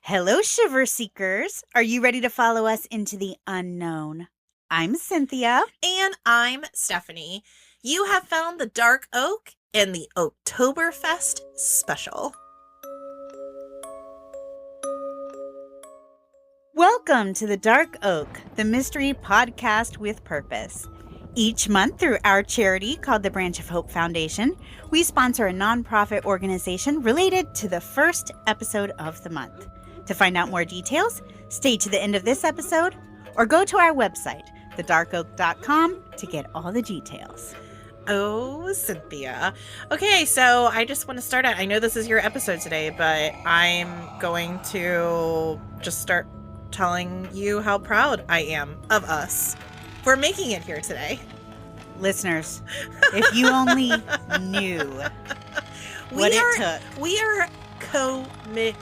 Hello, Shiver Seekers. Are you ready to follow us into the unknown? I'm Cynthia. And I'm Stephanie. You have found the Dark Oak in the Oaktober Fest special. Welcome to the Dark Oak, the mystery podcast with purpose. Each month, through our charity called the Branch of Hope Foundation, we sponsor a nonprofit organization related to the first episode of the month. To find out more details, stay to the end of this episode or go to our website, thedarkoak.com, to get all the details. Oh, Cynthia. Okay, so I just want to start out. I know this is your episode today, but I'm going to just start telling you how proud I am of us for making it here today. Listeners, if you only knew what it took. We are committed.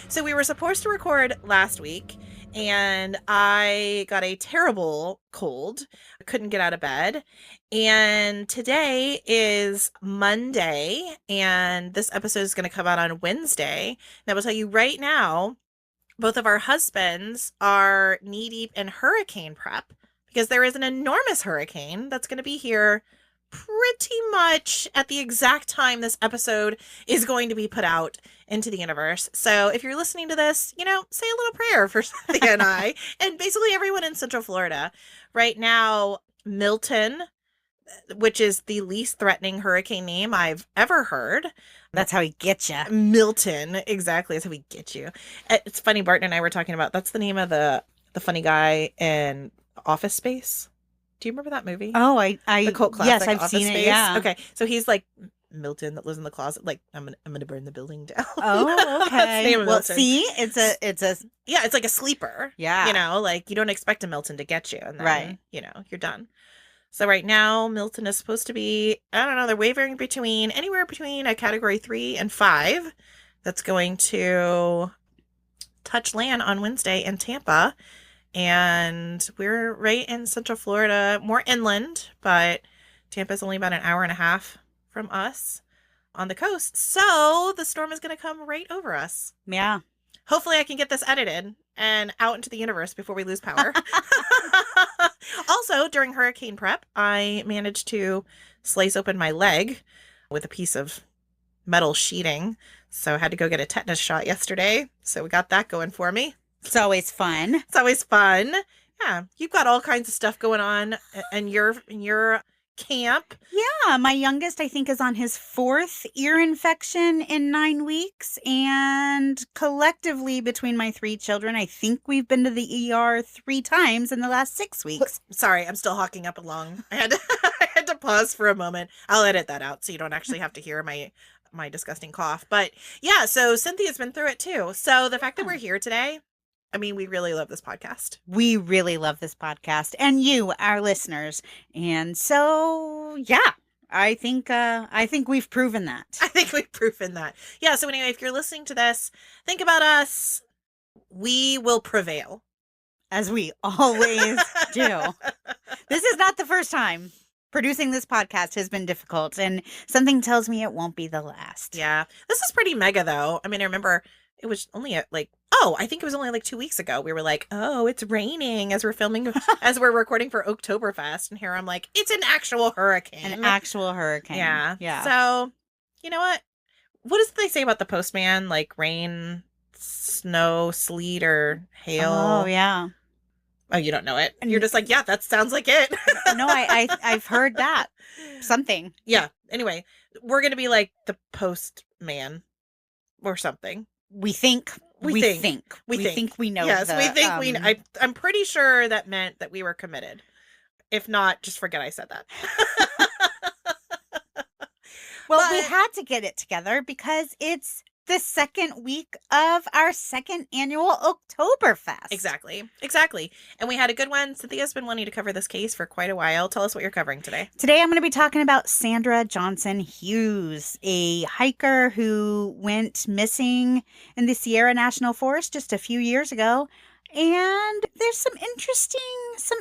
So we were supposed to record last week, and I got a terrible cold. I couldn't get out of bed. And today is Monday, and this episode is going to come out on Wednesday. And I will tell you right now, both of our husbands are knee-deep in hurricane prep because there is an enormous hurricane that's going to be here pretty much at the exact time this episode is going to be put out into the universe. So if you're listening to this, say a little prayer for Cynthia and I, and basically everyone in Central Florida. Right now, Milton, which is the least threatening hurricane name I've ever heard. That's how he gets you. Milton, exactly. That's how we get you. It's funny, Barton and I were talking about, that's the name of the funny guy in Office Space. Do you remember that movie? Oh, the cult classic. Yes, I've Office seen Space? it. Yeah. Okay, so he's like Milton that lives in the closet. Like I'm gonna burn the building down. Oh, okay. That's the name of Well, Milton. see, it's a Yeah, it's like a sleeper. Yeah. Like you don't expect a Milton to get you, and then Right. You're done. So right now, Milton is supposed to be, I don't know, they're wavering anywhere between a category 3 and 5. That's going to touch land on Wednesday in Tampa. And we're right in Central Florida, more inland, but Tampa's only about an hour and a half from us on the coast. So the storm is going to come right over us. Yeah. Hopefully I can get this edited and out into the universe before we lose power. Also, during hurricane prep, I managed to slice open my leg with a piece of metal sheeting. So I had to go get a tetanus shot yesterday. So we got that going for me. It's always fun. It's always fun. Yeah, you've got all kinds of stuff going on in your camp. Yeah, my youngest, I think, is on his 4th ear infection in 9 weeks. And collectively, between my 3 children, I think we've been to the ER 3 times in the last 6 weeks. Sorry, I'm still hawking up along. I had to pause for a moment. I'll edit that out so you don't actually have to hear my disgusting cough. But yeah, so Cynthia's been through it too. So the fact that we're here today, I mean, we really love this podcast. We really love this podcast, and you, our listeners. And so, yeah, I think we've proven that. I think we've proven that. Yeah. So anyway, if you're listening to this, think about us. We will prevail. As we always do. This is not the first time. Producing this podcast has been difficult, and something tells me it won't be the last. Yeah. This is pretty mega, though. I mean, I remember it was only I think it was only like 2 weeks ago. We were like, oh, it's raining as we're filming, as we're recording for Oaktober Fest. And here I'm like, it's an actual hurricane. An actual hurricane. Yeah. Yeah. So, you know what? What does they say about the postman? Like rain, snow, sleet, or hail? Oh, yeah. Oh, you don't know it. You're just like, yeah, that sounds like it. No, I've heard that. Something. Yeah. Anyway, we're going to be like the postman or something. We think we know. Yes, we think I'm pretty sure that meant that we were committed. If not, just forget I said that. Well, we had to get it together because it's the second week of our second annual Oaktober Fest. Exactly. And we had a good one. Cynthia's been wanting to cover this case for quite a while. Tell us what you're covering today. Today I'm going to be talking about Sandra Hughes, a hiker who went missing in the Sierra National Forest just a few years ago. And there's some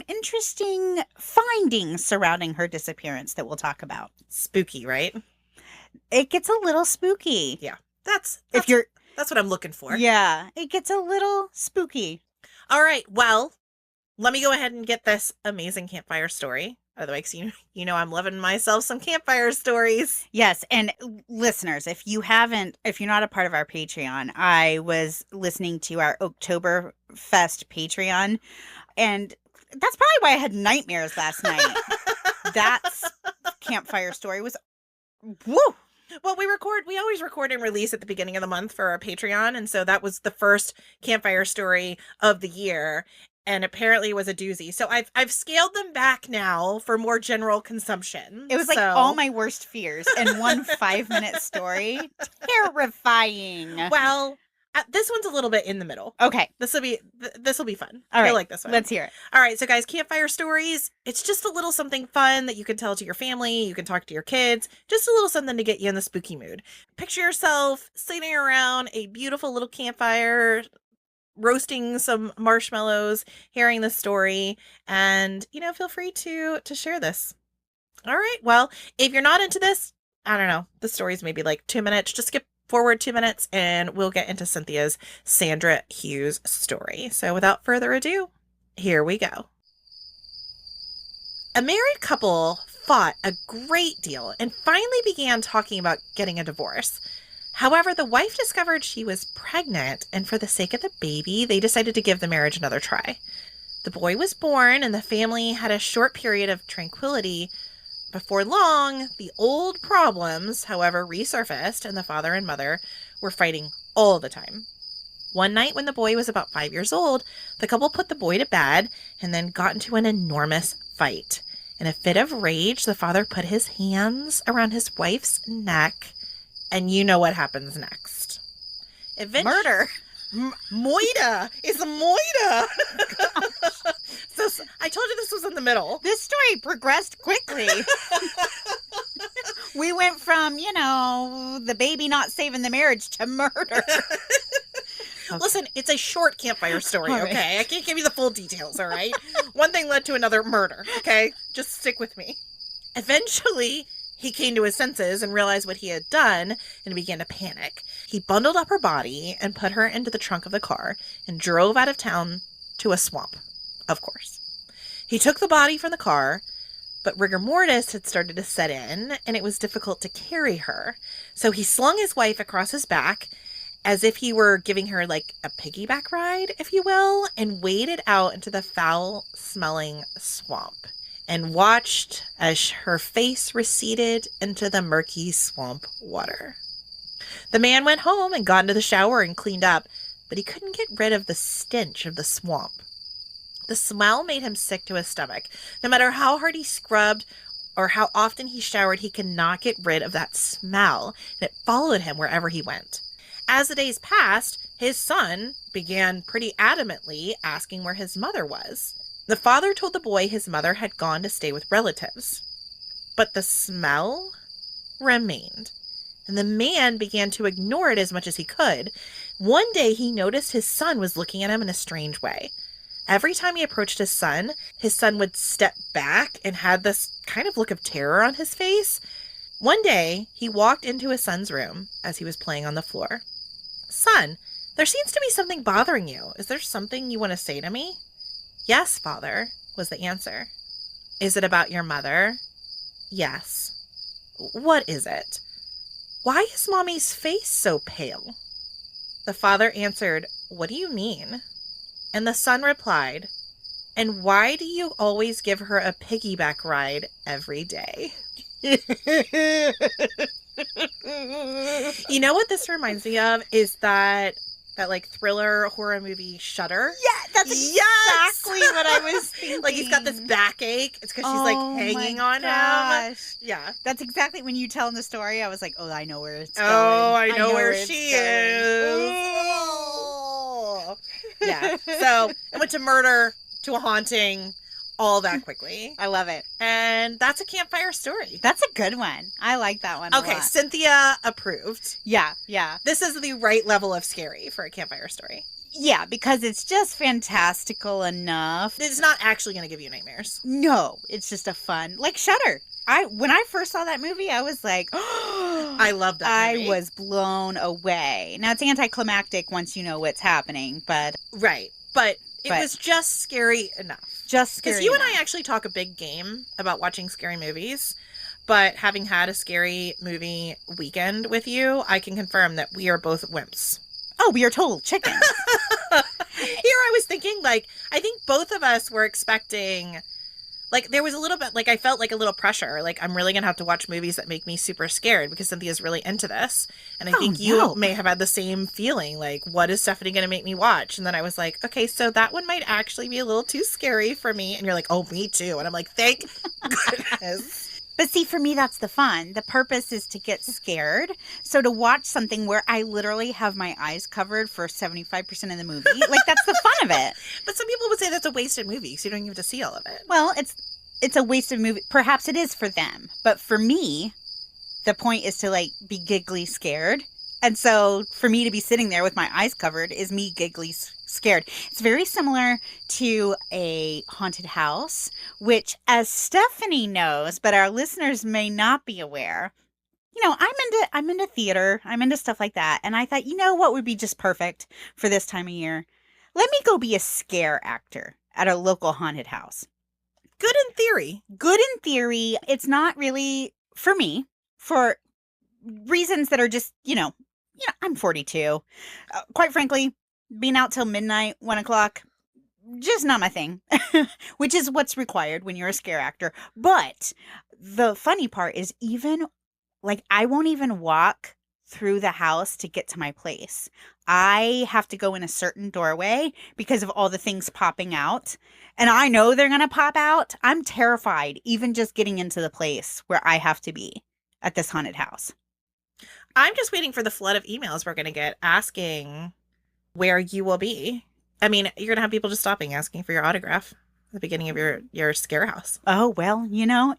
interesting findings surrounding her disappearance that we'll talk about. Spooky, right? It gets a little spooky. Yeah. That's if you're That's what I'm looking for. Yeah, it gets a little spooky. All right. Well, let me go ahead and get this amazing campfire story out of the way, because you know I'm loving myself some campfire stories. Yes, and listeners, if you're not a part of our Patreon, I was listening to our Oaktober Fest Patreon, and that's probably why I had nightmares last night. That's campfire story was, woo! Well, we always record and release at the beginning of the month for our Patreon, and so that was the first campfire story of the year. And apparently it was a doozy. So I've scaled them back now for more general consumption. It was like all my worst fears in one 5-minute story. Terrifying. Well, this one's a little bit in the middle. Okay. This will be fun. All right. I like this one. Let's hear it. All right. So guys, campfire stories. It's just a little something fun that you can tell to your family. You can talk to your kids. Just a little something to get you in the spooky mood. Picture yourself sitting around a beautiful little campfire, roasting some marshmallows, hearing the story, and feel free to share this. All right. Well, if you're not into this, I don't know, the story's maybe like 2 minutes. Just skip forward 2 minutes and we'll get into Cynthia's Sandra Hughes story. So without further ado, here we go. A married couple fought a great deal and finally began talking about getting a divorce. However, the wife discovered she was pregnant, and for the sake of the baby, they decided to give the marriage another try. The boy was born, and the family had a short period of tranquility. Before long, the old problems, however, resurfaced, and the father and mother were fighting all the time. One night when the boy was about 5 years old, the couple put the boy to bed and then got into an enormous fight. In a fit of rage, the father put his hands around his wife's neck. And you know what happens next. Murder. Moida. It's a moida. So I told you this was in the middle. This story progressed quickly. We went from, the baby not saving the marriage to murder. Okay. Listen, it's a short campfire story, All okay? right. I can't give you the full details, all right? One thing led to another murder, okay? Just stick with me. Eventually, he came to his senses and realized what he had done and began to panic. He bundled up her body and put her into the trunk of the car and drove out of town to a swamp, of course. He took the body from the car, but rigor mortis had started to set in and it was difficult to carry her. So he slung his wife across his back as if he were giving her like a piggyback ride, if you will, and waded out into the foul-smelling swamp and watched as her face receded into the murky swamp water. The man went home and got into the shower and cleaned up, but he couldn't get rid of the stench of the swamp. The smell made him sick to his stomach. No matter how hard he scrubbed or how often he showered, he could not get rid of that smell, and it followed him wherever he went. As the days passed, his son began pretty adamantly asking where his mother was. The father told the boy his mother had gone to stay with relatives. But the smell remained, and the man began to ignore it as much as he could. One day he noticed his son was looking at him in a strange way. Every time he approached his son would step back and had this kind of look of terror on his face. One day, he walked into his son's room as he was playing on the floor. "Son, there seems to be something bothering you. Is there something you want to say to me?" "Yes, father," was the answer. "Is it about your mother?" "Yes." "What is it?" "Why is mommy's face so pale?" The father answered, "What do you mean?" And the son replied, "And why do you always give her a piggyback ride every day?" You know what this reminds me of is that like thriller horror movie Shudder. Yeah, that's exactly what I was thinking. Like he's got this backache. It's because she's like hanging on him. Yeah. That's exactly when you tell him the story. I was like, oh, I know where it's going. Oh, I know where she is. Yeah. So I went to murder, to a haunting, all that quickly. I love it. And that's a campfire story. That's a good one. I like that one. Okay, Cynthia approved. Yeah, yeah. This is the right level of scary for a campfire story. Yeah, because it's just fantastical enough. It's not actually going to give you nightmares. No, it's just a fun, like Shudder. When I first saw that movie, I was like, oh, I love that I movie. was blown away. Now, it's anticlimactic once you know what's happening, but Right. But it But- was just scary enough. just Because scary you and enough. I actually talk a big game about watching scary movies. But having had a scary movie weekend with you, I can confirm that we are both wimps. Oh, we are total chickens. Here I was thinking, like, I think both of us were expecting, like, there was a little bit, like, I felt like a little pressure. Like, I'm really going to have to watch movies that make me super scared because Cynthia's really into this. And I think you no. may have had the same feeling, like, what is Stephanie going to make me watch? And then I was like, okay, so that one might actually be a little too scary for me. And you're like, oh, me too. And I'm like, thank goodness. But see, for me, that's the fun. The purpose is to get scared. So to watch something where I literally have my eyes covered for 75% of the movie, like, that's the fun of it. But some people would say that's a wasted movie, so you don't even have to see all of it. Well, it's a wasted movie. Perhaps it is for them. But for me, the point is to, like, be giggly scared. And so for me to be sitting there with my eyes covered is me giggly scared. It's very similar to a haunted house, which, as Stephanie knows, but our listeners may not be aware, you know, I'm into theater. I'm into stuff like that. And I thought, you know what would be just perfect for this time of year? Let me go be a scare actor at a local haunted house. Good in theory. Good in theory. It's not really for me, for reasons that are just, I'm 42. Quite frankly, being out till midnight, 1 o'clock, just not my thing, which is what's required when you're a scare actor. But the funny part is, even, like, I won't even walk through the house to get to my place. I have to go in a certain doorway because of all the things popping out. And I know they're going to pop out. I'm terrified even just getting into the place where I have to be at this haunted house. I'm just waiting for the flood of emails we're going to get asking where you will be. I mean, you're going to have people just stopping asking for your autograph at the beginning of your scare house. Oh, well,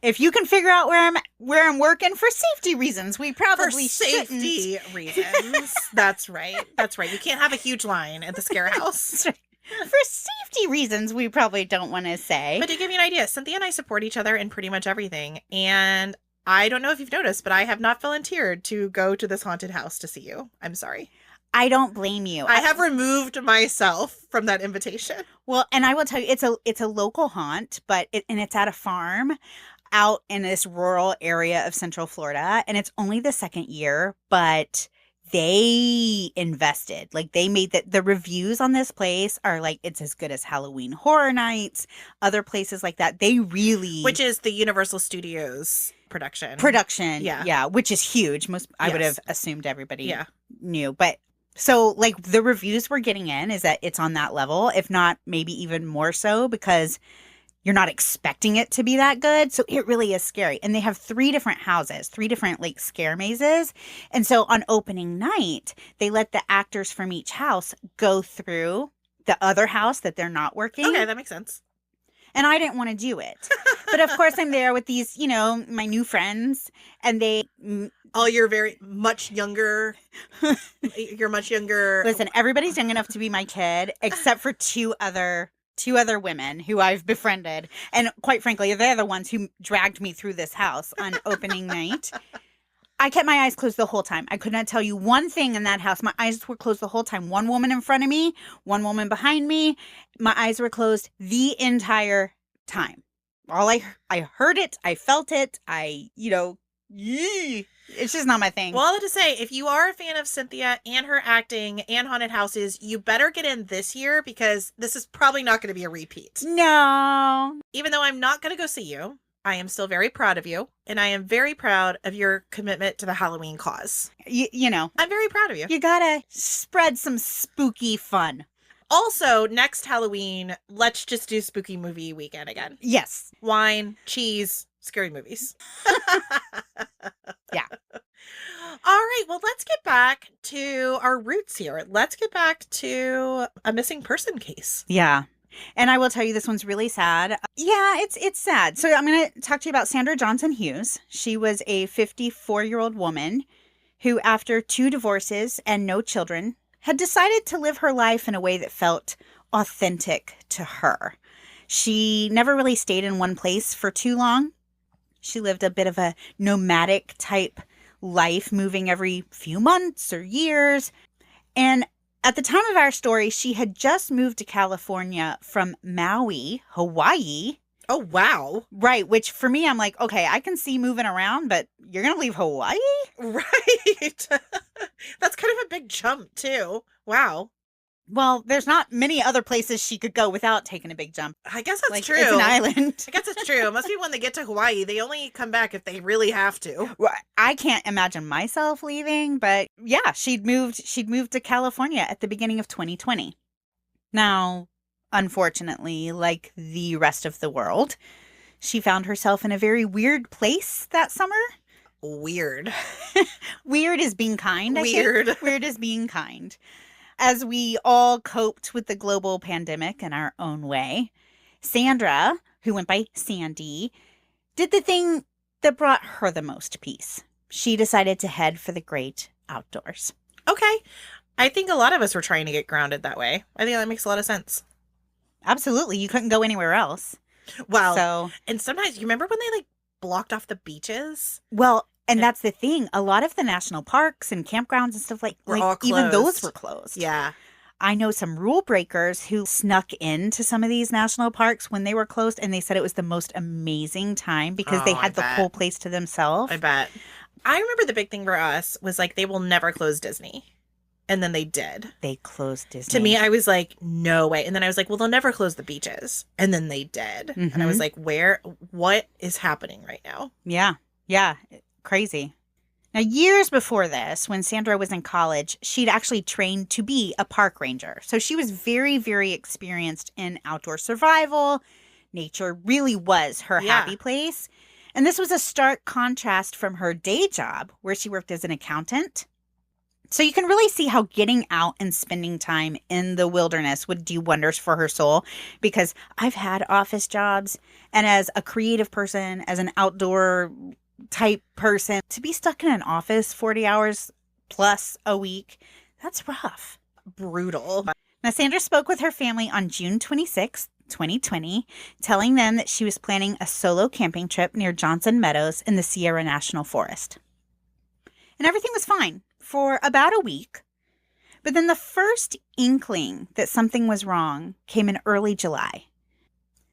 if you can figure out where I'm working for safety reasons, we probably For safety reasons. That's right. That's right. You can't have a huge line at the scare house. For safety reasons, we probably don't want to say. But to give you an idea, Cynthia and I support each other in pretty much everything. And I don't know if you've noticed, but I have not volunteered to go to this haunted house to see you. I'm sorry. I don't blame you. I have removed myself from that invitation. Well, and I will tell you, it's a local haunt, but it's at a farm out in this rural area of Central Florida, and it's only the second year, but they invested. Like, they made the reviews on this place are like, it's as good as Halloween Horror Nights, other places like that. They really, Which is the Universal Studios production. Yeah, which is huge. I would Yes. have assumed everybody Yeah. knew, but so, like, the reviews we're getting in is that it's on that level, if not maybe even more so, because you're not expecting it to be that good. So it really is scary. And they have 3 different houses, 3 different, like, scare mazes. And so on opening night, they let the actors from each house go through the other house that they're not working. Okay, that makes sense. And I didn't want to do it. But of course, I'm there with these, my new friends, and Oh, you're very much younger. You're much younger. listen, everybody's young enough to be my kid, except for two other women who I've befriended. And quite frankly, they're the ones who dragged me through this house on opening night. I kept my eyes closed the whole time. I could not tell you one thing in that house. My eyes were closed the whole time. One woman in front of me, one woman behind me. My eyes were closed the entire time. I heard it. I felt it. It's just not my thing. Well, all that to say, if you are a fan of Cynthia and her acting and haunted houses, you better get in this year because this is probably not going to be a repeat. No. Even though I'm not going to go see you, I am still very proud of you. And I am very proud of your commitment to the Halloween cause. I'm very proud of you. You gotta spread some spooky fun. Also, next Halloween, let's just do spooky movie weekend again. Yes. Wine, cheese, scary movies. Yeah. All right, well, let's get back to our roots here. Let's get back to a missing person case. Yeah. And I will tell you, this one's really sad. Yeah, it's sad. So I'm going to talk to you about Sandra Hughes. She was a 54-year-old woman who, after 2 divorces and no children, had decided to live her life in a way that felt authentic to her. She never really stayed in one place for too long. She lived a bit of a nomadic type life moving every few months or years. And at the time of our story, she had just moved to California from Maui, Hawaii. Oh, wow. Right, which for me, I'm like, okay, I can see moving around, but you're going to leave Hawaii? Right. That's kind of a big jump, too. Wow. Well, there's not many other places she could go without taking a big jump. I guess that's Like, true. it's an island. I guess it's true. Most people, when they get to Hawaii, they only come back if they really have to. Well, I can't imagine myself leaving, but yeah, she'd moved to California at the beginning of 2020. Now, unfortunately, like the rest of the world, she found herself in a very weird place that summer. Weird. Weird is being kind, I Weird. think. Weird is being kind. As we all coped with the global pandemic in our own way, Sandra, who went by Sandy, did the thing that brought her the most peace. She decided to head for the great outdoors. Okay. I think a lot of us were trying to get grounded that way. I think that makes a lot of sense. Absolutely. You couldn't go anywhere else. Well, and sometimes, you remember when they blocked off the beaches? Well, and that's the thing. A lot of the national parks and campgrounds and stuff Were all even those closed. were closed. Yeah. I know some rule breakers who snuck into some of these national parks when they were closed, and they said it was the most amazing time because they Oh, had I the bet. whole place to themselves. I bet. I remember the big thing for us was they will never close Disney. And then they did. They closed Disney. To me, I was like, no way. And then I was like, well, they'll never close the beaches. And then they did. And I was like, what is happening right now? Yeah. Crazy. Now, years before this, when Sandra was in college, she'd actually trained to be a park ranger. So she was very, very experienced in outdoor survival. Nature really was her happy place. And this was a stark contrast from her day job, where she worked as an accountant. So you can really see how getting out and spending time in the wilderness would do wonders for her soul, because I've had office jobs, and as a creative person, as an outdoor type person, to be stuck in an office 40 hours plus a week, that's rough. Brutal. Now, Sandra spoke with her family on June 26th, 2020, telling them that she was planning a solo camping trip near Johnson Meadows in the Sierra National Forest. And everything was fine for about a week. But then the first inkling that something was wrong came in early July.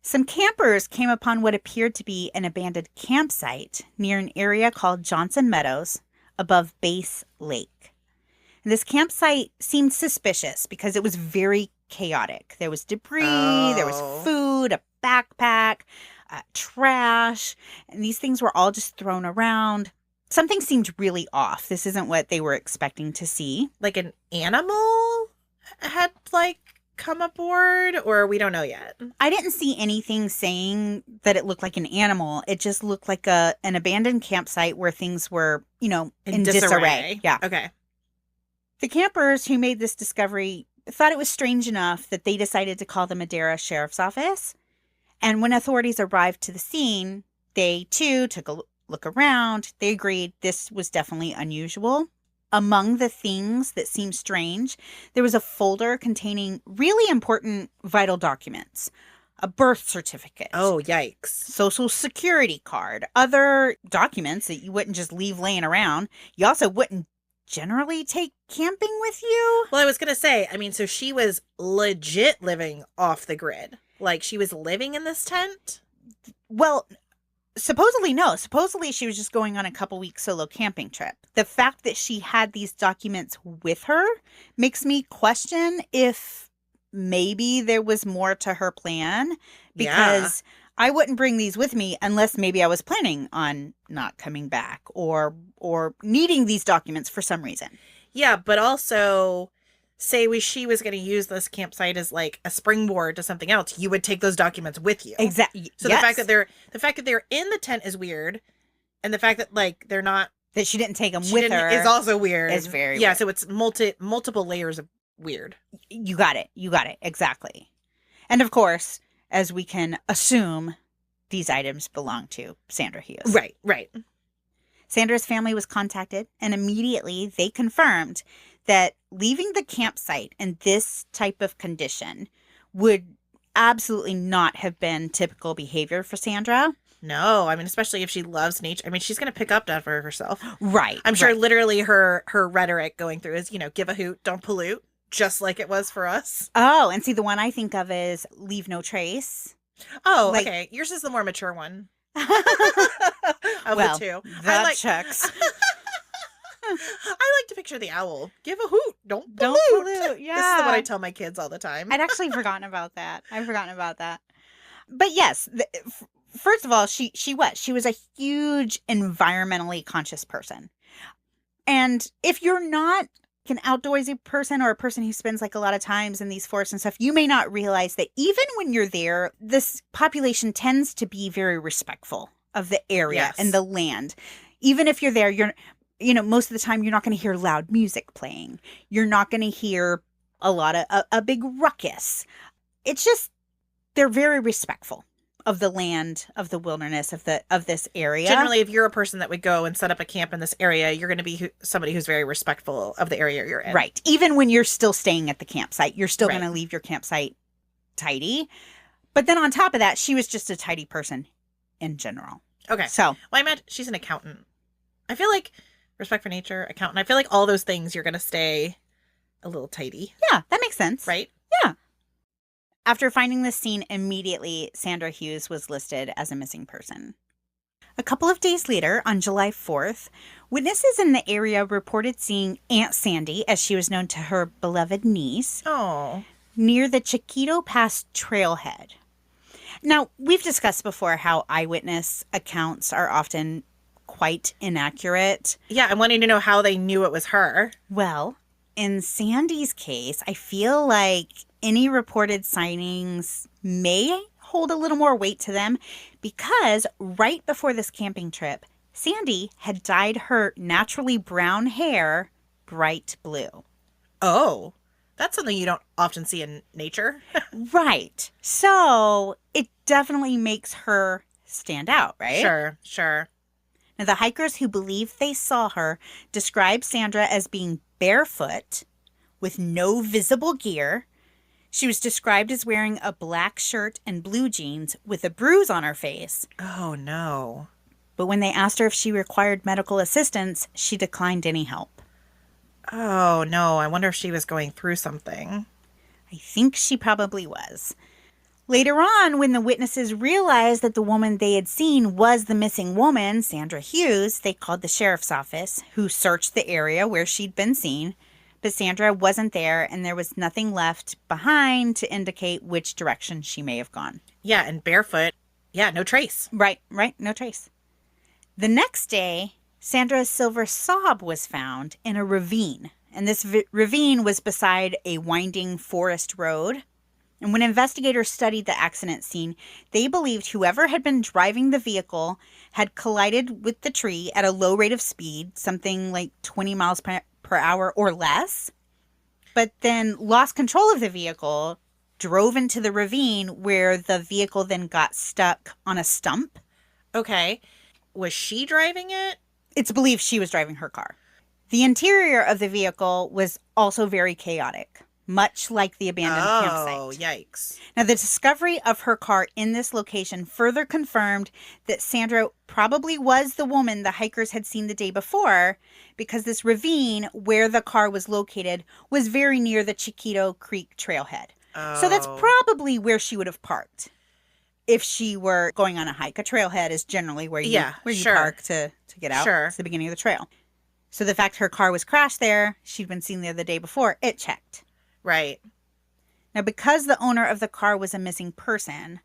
Some campers came upon what appeared to be an abandoned campsite near an area called Johnson Meadows above Base Lake. And this campsite seemed suspicious because it was very chaotic. There was debris, there was food, a backpack, trash, and these things were all just thrown around. Something seemed really off. This isn't what they were expecting to see. Like an animal had come aboard, or we don't know yet. I didn't see anything saying that it looked like an animal. It just looked like an abandoned campsite where things were, in disarray. Yeah. Okay. The campers who made this discovery thought it was strange enough that they decided to call the Madera Sheriff's Office. And when authorities arrived to the scene, they too took a look around. They agreed this was definitely unusual. Among the things that seemed strange, there was a folder containing really important vital documents. A birth certificate. Oh, yikes. Social security card. Other documents that you wouldn't just leave laying around. You also wouldn't generally take camping with you. Well, I was going to say, so she was legit living off the grid. She was living in this tent? Well, supposedly no. Supposedly she was just going on a couple-week solo camping trip. The fact that she had these documents with her makes me question if maybe there was more to her plan, because I wouldn't bring these with me unless maybe I was planning on not coming back or needing these documents for some reason. Yeah, but also, say she was going to use this campsite as a springboard to something else, you would take those documents with you. Exactly. So the fact that they're in the tent is weird, and the fact that they're not, that she didn't take them with her is also weird. It's very weird. weird. So it's multiple layers of weird. You got it. Exactly. And of course, as we can assume, these items belong to Sandra Hughes. Right. Sandra's family was contacted, and immediately they confirmed that leaving the campsite in this type of condition would absolutely not have been typical behavior for Sandra. No, I mean, especially if she loves nature. I mean, she's going to pick up that for herself. Right. I'm sure right. literally her rhetoric going through is, give a hoot, don't pollute, just like it was for us. Oh, and see, the one I think of is leave no trace. Oh, Like, okay. Yours is the more mature one of the well, two. that checks. I like to picture the owl. Give a hoot, don't pollute. Don't pollute. Yeah. This is what I tell my kids all the time. I'd actually forgotten about that. I've forgotten about that. But yes, first of all, she was a huge environmentally conscious person. And if you're not an outdoorsy person or a person who spends like a lot of times in these forests and stuff, you may not realize that even when you're there, this population tends to be very respectful of the area Yes. and the land. Even if you're there, most of the time you're not going to hear loud music playing. You're not going to hear a lot of a big ruckus. It's just they're very respectful of the land, of the wilderness, of this area. Generally, if you're a person that would go and set up a camp in this area, you're going to be somebody who's very respectful of the area you're in. Right. Even when you're still staying at the campsite, you're still Right. going to leave your campsite tidy. But then on top of that, she was just a tidy person in general. Okay. So, Well, I meant she's an accountant. I feel like respect for nature, accountant. I feel like all those things you're going to stay a little tidy, yeah, that makes sense. right? After finding the scene immediately, Sandra Hughes was listed as a missing person. A couple of days later, on July 4th, witnesses in the area reported seeing Aunt Sandy, as she was known to her beloved niece, Oh. near the Chiquito Pass trailhead. Now, we've discussed before how eyewitness accounts are often quite inaccurate. Yeah, I'm wanting to know how they knew it was her. Well, in Sandy's case, I feel like any reported sightings may hold a little more weight to them because right before this camping trip, Sandy had dyed her naturally brown hair bright blue. Oh. That's something you don't often see in nature. Right. So it definitely makes her stand out, right? Sure. Now, the hikers who believed they saw her described Sandra as being barefoot with no visible gear. She was described as wearing a black shirt and blue jeans with a bruise on her face. Oh, no. But when they asked her if she required medical assistance, she declined any help. Oh, no. I wonder if she was going through something. I think she probably was. Later on, when the witnesses realized that the woman they had seen was the missing woman, Sandra Hughes, they called the sheriff's office, who searched the area where she'd been seen. But Sandra wasn't there, and there was nothing left behind to indicate which direction she may have gone. Yeah, and barefoot. Yeah, no trace. Right, no trace. The next day, Sandra's silver sob was found in a ravine, and this ravine was beside a winding forest road. And when investigators studied the accident scene, they believed whoever had been driving the vehicle had collided with the tree at a low rate of speed, something like 20 miles per hour or less, but then lost control of the vehicle, drove into the ravine where the vehicle then got stuck on a stump. Okay. Was she driving it? It's believed she was driving her car. The interior of the vehicle was also very chaotic, much like the abandoned campsite. Oh, yikes. Now, the discovery of her car in this location further confirmed that Sandra probably was the woman the hikers had seen the day before, because this ravine where the car was located was very near the Chiquito Creek trailhead. Oh. So that's probably where she would have parked if she were going on a hike. A trailhead is generally where you sure. park to get out. Sure. It's the beginning of the trail. So the fact her car was crashed there, she'd been seen there the day before, it checked. Right. Now, because the owner of the car was a missing person,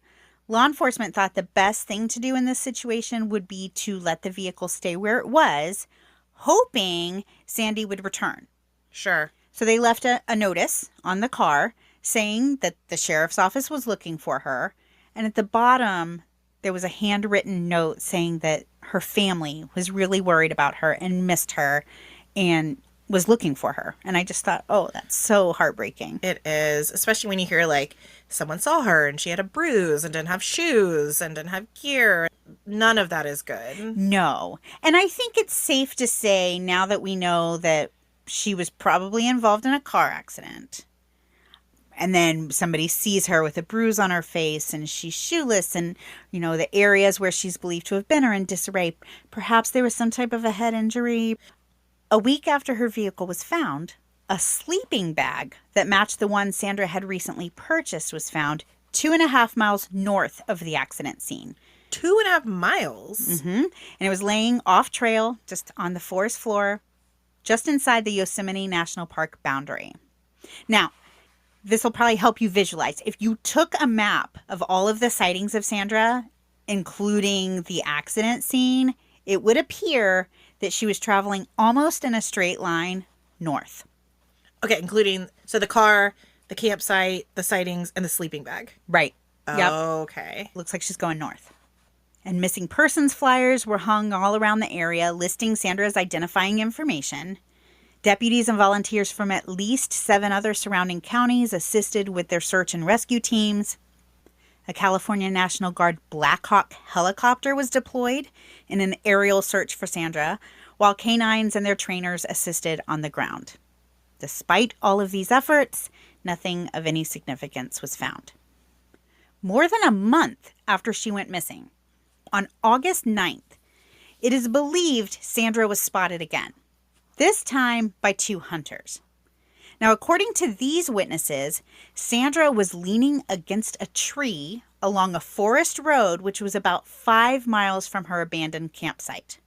law enforcement thought the best thing to do in this situation would be to let the vehicle stay where it was, hoping Sandy would return. Sure. So they left a notice on the car saying that the sheriff's office was looking for her. And at the bottom, there was a handwritten note saying that her family was really worried about her and missed her and was looking for her. And I just thought, oh, that's so heartbreaking. It is, especially when you hear like someone saw her and she had a bruise and didn't have shoes and didn't have gear. None of that is good. No. And I think it's safe to say, now that we know that she was probably involved in a car accident, And then somebody sees her with a bruise on her face and she's shoeless and, the areas where she's believed to have been are in disarray. Perhaps there was some type of a head injury. A week after her vehicle was found, a sleeping bag that matched the one Sandra had recently purchased was found 2.5 miles north of the accident scene. 2.5 miles? Mm-hmm. And it was laying off trail, just on the forest floor, just inside the Yosemite National Park boundary. Now, this will probably help you visualize. If you took a map of all of the sightings of Sandra, including the accident scene, it would appear that she was traveling almost in a straight line north. Okay, including, so the car, the campsite, the sightings, and the sleeping bag. Right. Yep. Okay. Looks like she's going north. And missing persons flyers were hung all around the area listing Sandra's identifying information. Deputies and volunteers from at least 7 other surrounding counties assisted with their search and rescue teams. A California National Guard Black Hawk helicopter was deployed in an aerial search for Sandra, while canines and their trainers assisted on the ground. Despite all of these efforts, nothing of any significance was found. More than a month after she went missing, on August 9th, it is believed Sandra was spotted again, this time by 2 hunters. Now, according to these witnesses, Sandra was leaning against a tree along a forest road, which was about 5 miles from her abandoned campsite.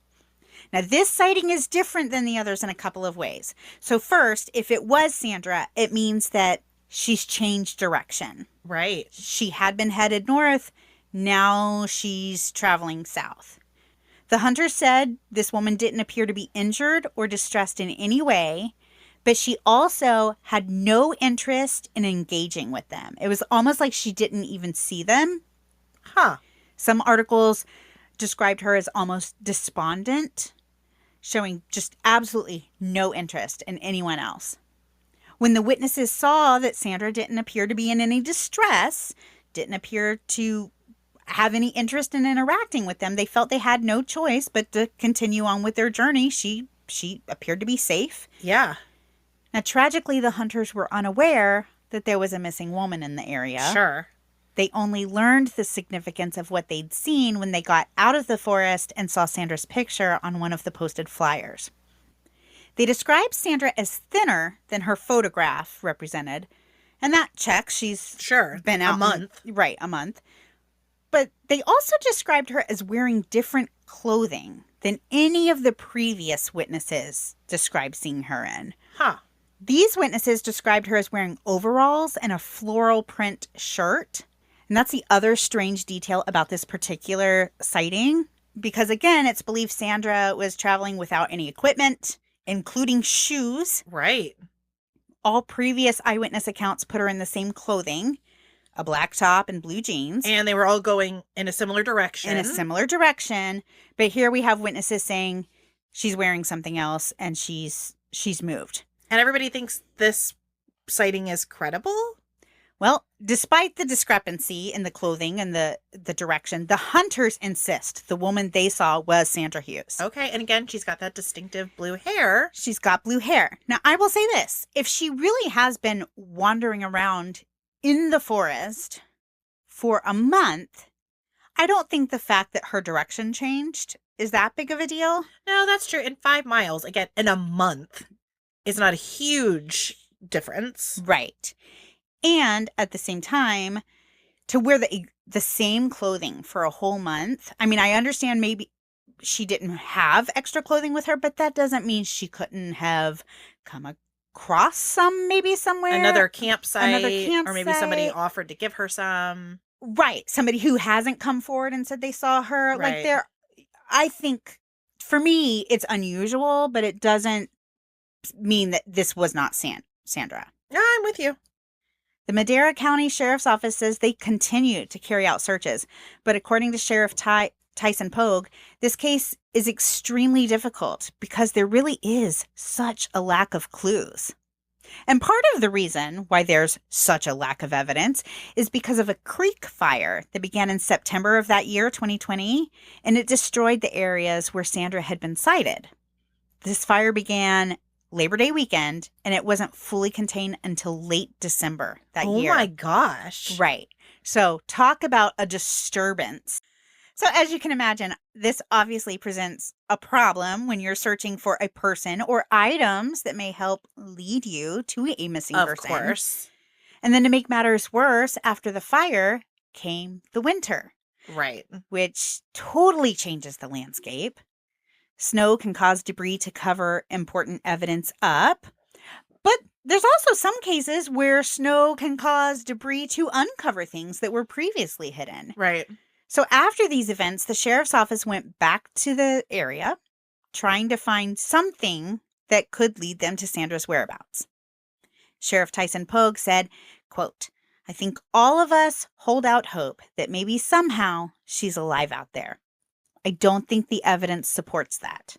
Now, this sighting is different than the others in a couple of ways. So first, if it was Sandra, it means that she's changed direction. Right. She had been headed north. Now she's traveling south. The hunter said this woman didn't appear to be injured or distressed in any way, but she also had no interest in engaging with them. It was almost like she didn't even see them. Huh. Some articles described her as almost despondent, showing just absolutely no interest in anyone else. When the witnesses saw that Sandra didn't appear to be in any distress, didn't appear to have any interest in interacting with them, they felt they had no choice but to continue on with their journey. She appeared to be safe. Yeah. Now, tragically, the hunters were unaware that there was a missing woman in the area. Sure. They only learned the significance of what they'd seen when they got out of the forest and saw Sandra's picture on one of the posted flyers. They described Sandra as thinner than her photograph represented, and that checks. She's been out a month. Right, a month. But they also described her as wearing different clothing than any of the previous witnesses described seeing her in. Huh. These witnesses described her as wearing overalls and a floral print shirt. And that's the other strange detail about this particular sighting. Because again, it's believed Sandra was traveling without any equipment, including shoes. Right. All previous eyewitness accounts put her in the same clothing, a black top and blue jeans. And they were all going in a similar direction. But here we have witnesses saying she's wearing something else and she's moved. And everybody thinks this sighting is credible? Well, despite the discrepancy in the clothing and the direction, the hunters insist the woman they saw was Sandra Hughes. Okay, and again, she's got that distinctive blue hair. She's got blue hair. Now, I will say this. If she really has been wandering around in the forest for a month, I don't think the fact that her direction changed is that big of a deal. No, that's true. In 5 miles, again, in a month, is not a huge difference. Right. And at the same time, to wear the same clothing for a whole month. I mean, I understand maybe she didn't have extra clothing with her, but that doesn't mean she couldn't have come across somewhere. Another campsite. Or maybe somebody offered to give her some. Right. Somebody who hasn't come forward and said they saw her. Right. I think for me, it's unusual, but it doesn't mean that this was not Sandra. Yeah, I'm with you. The Madera County Sheriff's Office says they continue to carry out searches, but according to Sheriff Tyson Pogue, this case is extremely difficult because there really is such a lack of clues. And part of the reason why there's such a lack of evidence is because of a creek fire that began in September of that year, 2020, and it destroyed the areas where Sandra had been sighted. This fire began Labor Day weekend, and it wasn't fully contained until late December that year. Oh my gosh. Right. So talk about a disturbance. So as you can imagine, this obviously presents a problem when you're searching for a person or items that may help lead you to a missing Of person. course. And then to make matters worse, after the fire came the winter, Right. which totally changes the landscape. Snow can cause debris to cover important evidence up. But there's also some cases where snow can cause debris to uncover things that were previously hidden. Right. So after these events, the sheriff's office went back to the area, trying to find something that could lead them to Sandra's whereabouts. Sheriff Tyson Pogue said, quote, "I think all of us hold out hope that maybe somehow she's alive out there. I don't think the evidence supports that.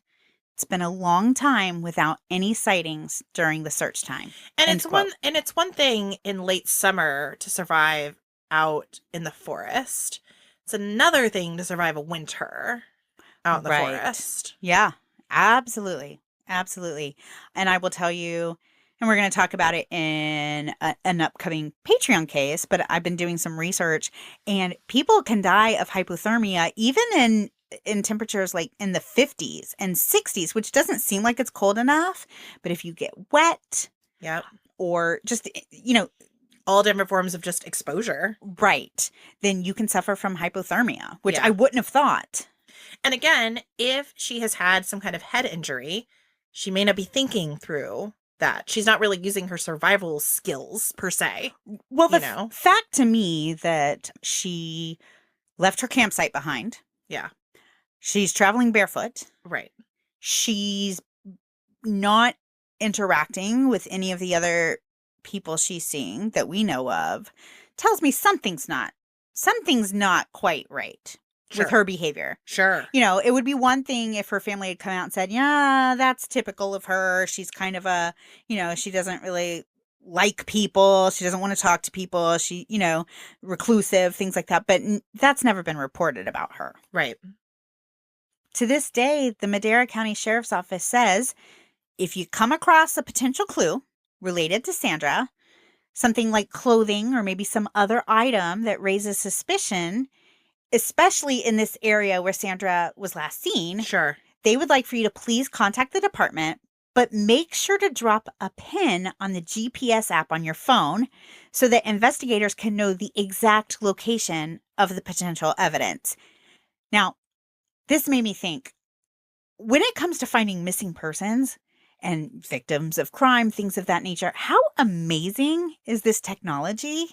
It's been a long time without any sightings during the search time." And End quote. it's one thing in late summer to survive out in the forest. It's another thing to survive a winter out in the Right. forest. Yeah, absolutely. Absolutely. And I will tell you, and we're going to talk about it in an upcoming Patreon case, but I've been doing some research, and people can die of hypothermia even in temperatures like in the 50s and 60s, which doesn't seem like it's cold enough. But if you get wet Yep. or just, All different forms of just exposure. right, then you can suffer from hypothermia, which Yeah. I wouldn't have thought. And again, if she has had some kind of head injury, she may not be thinking through that. She's not really using her survival skills per se. Well, the You know? fact to me that she left her campsite behind. Yeah. She's traveling barefoot. Right. She's not interacting with any of the other people she's seeing that we know of. Tells me something's not quite right Sure. with her behavior. Sure. It would be one thing if her family had come out and said, yeah, that's typical of her. She's kind of she doesn't really like people. She doesn't want to talk to people. She, reclusive, things like that. But that's never been reported about her. Right. To this day, the Madera County Sheriff's Office says if you come across a potential clue related to Sandra, something like clothing or maybe some other item that raises suspicion, especially in this area where Sandra was last seen, Sure. they would like for you to please contact the department, but make sure to drop a pin on the GPS app on your phone so that investigators can know the exact location of the potential evidence. Now, this made me think, when it comes to finding missing persons and victims of crime, things of that nature, how amazing is this technology?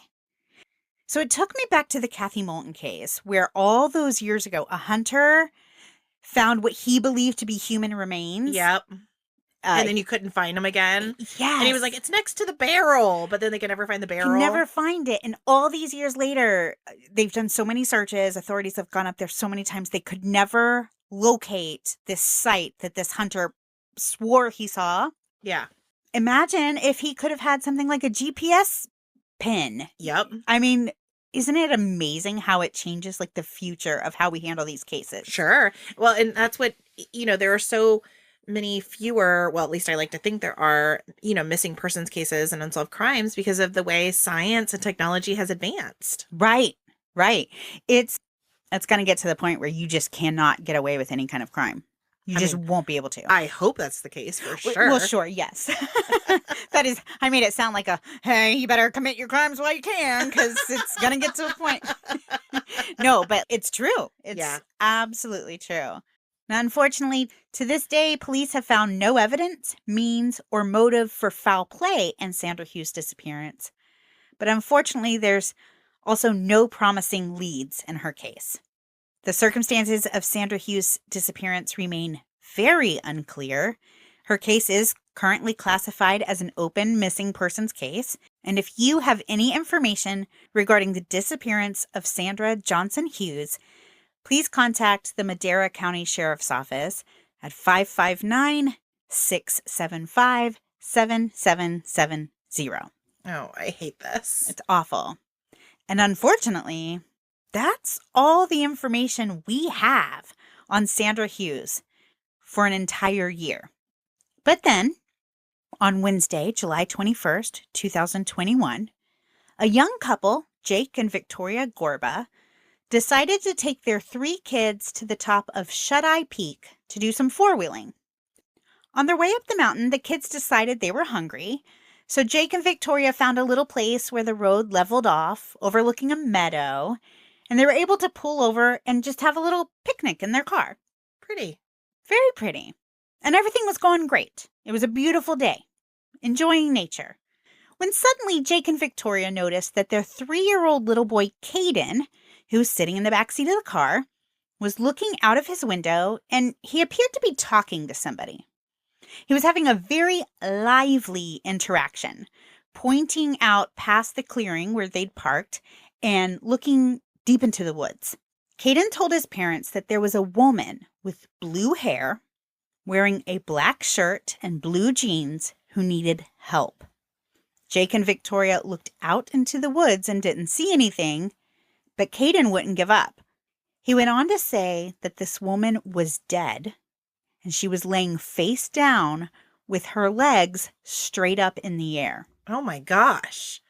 So it took me back to the Kathy Moulton case, where all those years ago, a hunter found what he believed to be human remains. Yep. And then you couldn't find him again. Yes. And he was like, it's next to the barrel. But then they can never find the barrel. Can never find it. And all these years later, they've done so many searches. Authorities have gone up there so many times. They could never locate this site that this hunter swore he saw. Yeah. Imagine if he could have had something like a GPS pin. Yep. I mean, isn't it amazing how it changes like the future of how we handle these cases? Sure. Well, and that's what, there are so many fewer, well, at least I like to think there are, missing persons cases and unsolved crimes because of the way science and technology has advanced. Right. It's going to get to the point where you just cannot get away with any kind of crime. You just won't be able to. I hope that's the case for sure. Well, sure, yes. That is, I made it sound like hey, you better commit your crimes while you can because it's going to get to a point. No, but it's true. It's absolutely true. Now, unfortunately, to this day, police have found no evidence, means, or motive for foul play in Sandra Hughes' disappearance. But unfortunately, there's also no promising leads in her case. The circumstances of Sandra Hughes' disappearance remain very unclear. Her case is currently classified as an open missing persons case. And if you have any information regarding the disappearance of Sandra Johnson Hughes, please contact the Madera County Sheriff's Office at 559-675-7770. Oh, I hate this. It's awful. And unfortunately, that's all the information we have on Sandra Hughes for an entire year. But then, On Wednesday, July 21st, 2021, a young couple, Jake and Victoria Gorba, decided to take their 3 kids to the top of Shut-Eye Peak to do some four-wheeling. On their way up the mountain, the kids decided they were hungry, so Jake and Victoria found a little place where the road leveled off, overlooking a meadow, and they were able to pull over and just have a little picnic in their car. Pretty. Very pretty. And everything was going great. It was a beautiful day, enjoying nature. When suddenly Jake and Victoria noticed that their 3-year-old little boy, Caden, who was sitting in the backseat of the car, was looking out of his window, and he appeared to be talking to somebody. He was having a very lively interaction, pointing out past the clearing where they'd parked and looking deep into the woods. Caden told his parents that there was a woman with blue hair, wearing a black shirt and blue jeans, who needed help. Jake and Victoria looked out into the woods and didn't see anything, but Caden wouldn't give up. He went on to say that this woman was dead, and she was laying face down with her legs straight up in the air. Oh my gosh.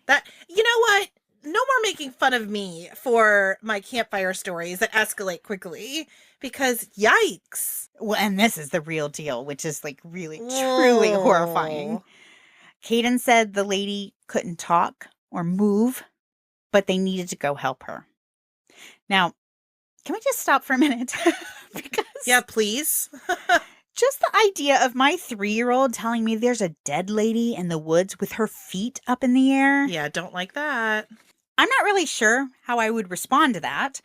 You know what? No more making fun of me for my campfire stories that escalate quickly, because yikes. Well, and this is the real deal, which is like really, truly horrifying. Caden said the lady couldn't talk or move, but they needed to go help her. Now, can we just stop for a minute? Because yeah, please. just the idea of my 3-year-old telling me there's a dead lady in the woods with her feet up in the air. Yeah, don't like that. I'm not really sure how I would respond to that.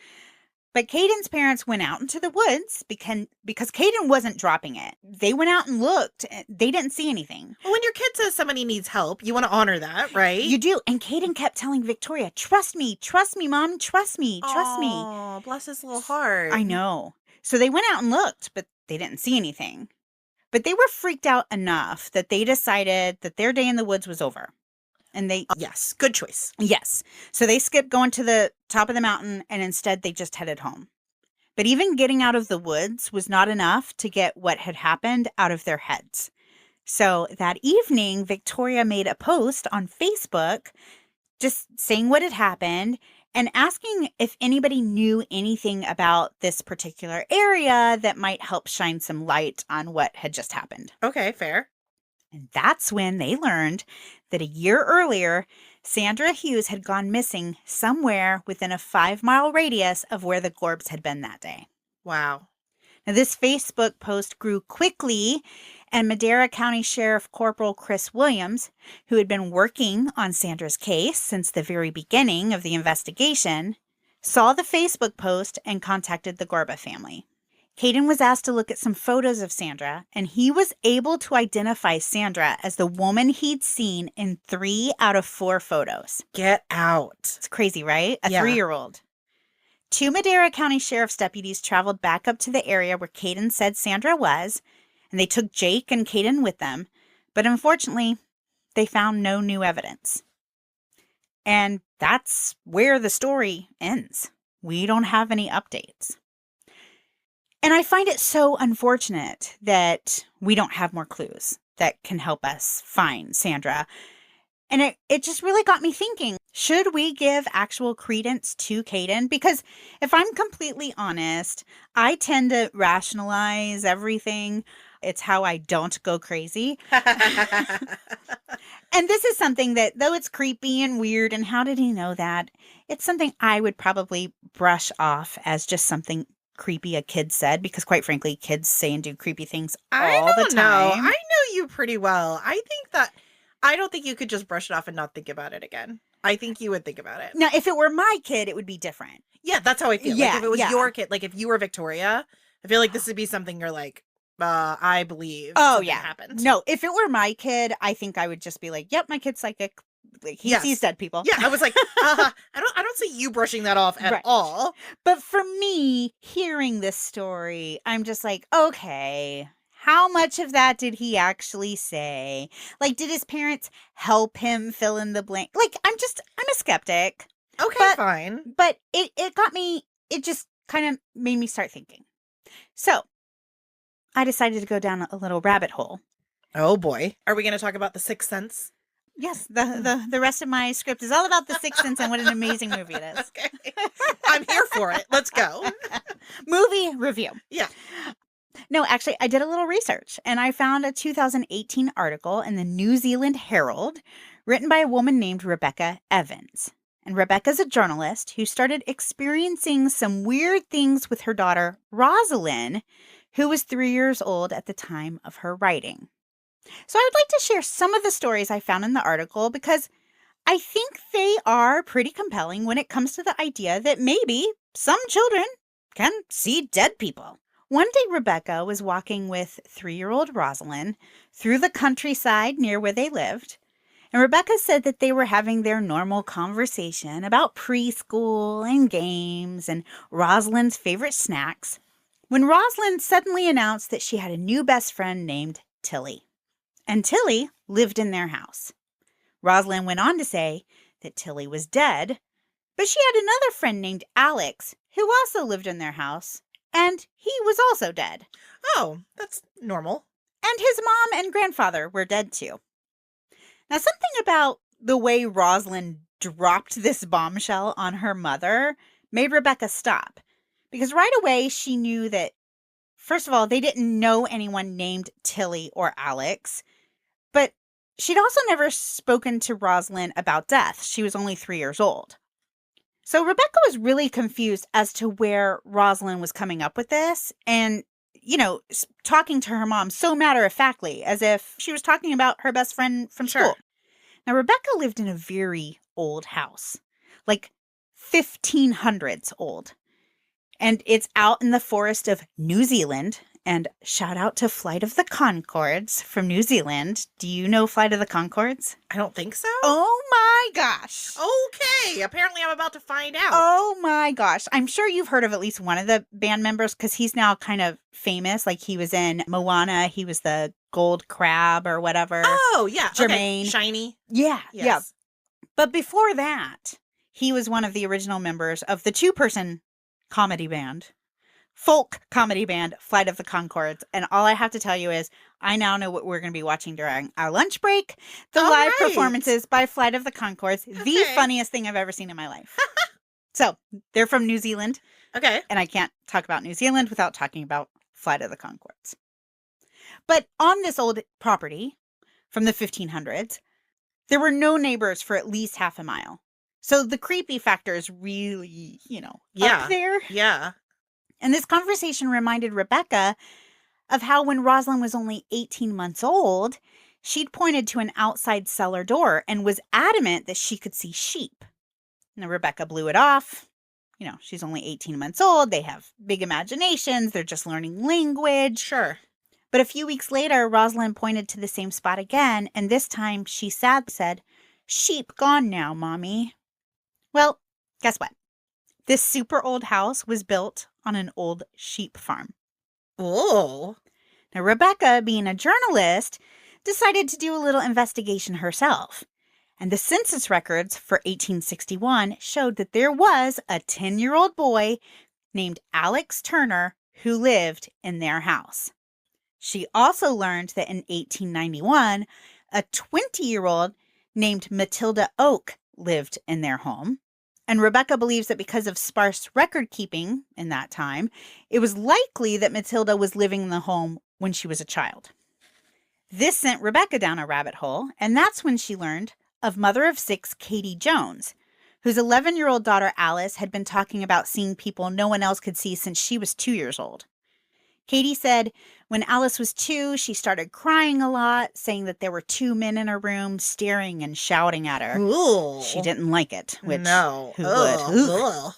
But Caden's parents went out into the woods because Caden wasn't dropping it. They went out and looked. They didn't see anything. Well, when your kid says somebody needs help, you want to honor that, right? You do. And Caden kept telling Victoria, trust me, Mom, trust me. Oh, bless his little heart. I know. So they went out and looked, but they didn't see anything. But they were freaked out enough that they decided that their day in the woods was over. And yes, good choice. Yes. So they skipped going to the top of the mountain, and instead they just headed home. But even getting out of the woods was not enough to get what had happened out of their heads. So that evening, Victoria made a post on Facebook just saying what had happened and asking if anybody knew anything about this particular area that might help shine some light on what had just happened. Okay, fair. And that's when they learned that a year earlier, Sandra Hughes had gone missing somewhere within a 5-mile radius of where the Gorbs had been that day. Wow. Now, this Facebook post grew quickly, and Madera County Sheriff Corporal Chris Williams, who had been working on Sandra's case since the very beginning of the investigation, saw the Facebook post and contacted the Gorba family. Caden was asked to look at some photos of Sandra, and he was able to identify Sandra as the woman he'd seen in 3 out of 4 photos. Get out. It's crazy, right? A Yeah. 3-year-old. 2 Madera County Sheriff's deputies traveled back up to the area where Caden said Sandra was, and they took Jake and Caden with them, but unfortunately, they found no new evidence. And that's where the story ends. We don't have any updates. And I find it so unfortunate that we don't have more clues that can help us find Sandra. And it just really got me thinking, should we give actual credence to Caden? Because if I'm completely honest, I tend to rationalize everything. It's how I don't go crazy. And this is something that, though it's creepy and weird, and how did he know that? It's something I would probably brush off as just something creepy a kid said, because quite frankly, kids say and do creepy things all the time. I know you pretty well. I don't think you could just brush it off and not think about it again. I think you would think about it. Now, if it were my kid, it would be different. Yeah, that's how I feel. Yeah, like if it was yeah. your kid, like if you were Victoria, I feel like this would be something you're like, I believe. Oh, something yeah. happened. No, if it were my kid, I think I would just be like, yep, my kid's psychic. Like, he Yes. sees dead people. Yeah, I was like, I don't see you brushing that off at Right. all. But for me, hearing this story, I'm just like, okay, how much of that did he actually say? Like, did his parents help him fill in the blank? Like, I'm a skeptic. Okay, fine. But it got me, it just kind of made me start thinking. So I decided to go down a little rabbit hole Oh boy. Are we going to talk about The Sixth Sense? Yes, the rest of my script is all about The Sixth Sense and what an amazing movie it is. Okay. I'm here for it. Let's go. Movie review. Yeah. No, actually, I did a little research and I found a 2018 article in the New Zealand Herald written by a woman named Rebecca Evans. And Rebecca's a journalist who started experiencing some weird things with her daughter, Rosalind, who was 3 years old at the time of her writing. So I would like to share some of the stories I found in the article because I think they are pretty compelling when it comes to the idea that maybe some children can see dead people. One day, Rebecca was walking with 3-year-old Rosalind through the countryside near where they lived. And Rebecca said that they were having their normal conversation about preschool and games and Rosalind's favorite snacks when Rosalind suddenly announced that she had a new best friend named Tilly. And Tilly lived in their house. Rosalind went on to say that Tilly was dead, but she had another friend named Alex who also lived in their house, and he was also dead. Oh, that's normal. And his mom and grandfather were dead too. Now, something about the way Rosalind dropped this bombshell on her mother made Rebecca stop, because right away she knew that, first of all, they didn't know anyone named Tilly or Alex, but she'd also never spoken to Rosalind about death. She was only 3 years old. So Rebecca was really confused as to where Rosalind was coming up with this and, talking to her mom so matter-of-factly as if she was talking about her best friend from school. Now, Rebecca lived in a very old house, like 1500s old. And it's out in the forest of New Zealand. And shout out to Flight of the Conchords from New Zealand. Do you know Flight of the Conchords? I don't think so. Oh my gosh. Okay. Apparently I'm about to find out. Oh my gosh. I'm sure you've heard of at least one of the band members because he's now kind of famous. Like he was in Moana. He was the gold crab or whatever. Oh, yeah. Jermaine. Okay. Shiny. Yeah. Yes. Yeah. But before that, he was one of the original members of the 2-person comedy band. Folk comedy band, Flight of the Conchords. And all I have to tell you is I now know what we're going to be watching during our lunch break. The live performances by Flight of the Conchords. Okay. The funniest thing I've ever seen in my life. So they're from New Zealand. Okay. And I can't talk about New Zealand without talking about Flight of the Conchords. But on this old property from the 1500s, there were no neighbors for at least half a mile. So the creepy factor is really, up there. Yeah. And this conversation reminded Rebecca of how when Rosalind was only 18 months old, she'd pointed to an outside cellar door and was adamant that she could see sheep. And Rebecca blew it off. She's only 18 months old. They have big imaginations. They're just learning language. Sure. But a few weeks later, Rosalind pointed to the same spot again. And this time she sadly said, "Sheep gone now, Mommy." Well, guess what? This super old house was built on an old sheep farm. Oh. Now, Rebecca, being a journalist, decided to do a little investigation herself. And the census records for 1861 showed that there was a 10-year-old boy named Alex Turner who lived in their house. She also learned that in 1891, a 20-year-old named Matilda Oak lived in their home. And Rebecca believes that because of sparse record keeping in that time, it was likely that Matilda was living in the home when she was a child. This sent Rebecca down a rabbit hole, and that's when she learned of mother of 6 Katie Jones, whose 11-year-old daughter Alice had been talking about seeing people no one else could see since she was 2 years old. Katie said when Alice was 2, she started crying a lot, saying that there were 2 men in her room staring and shouting at her. Ooh. She didn't like it, which no. who would? Ugh.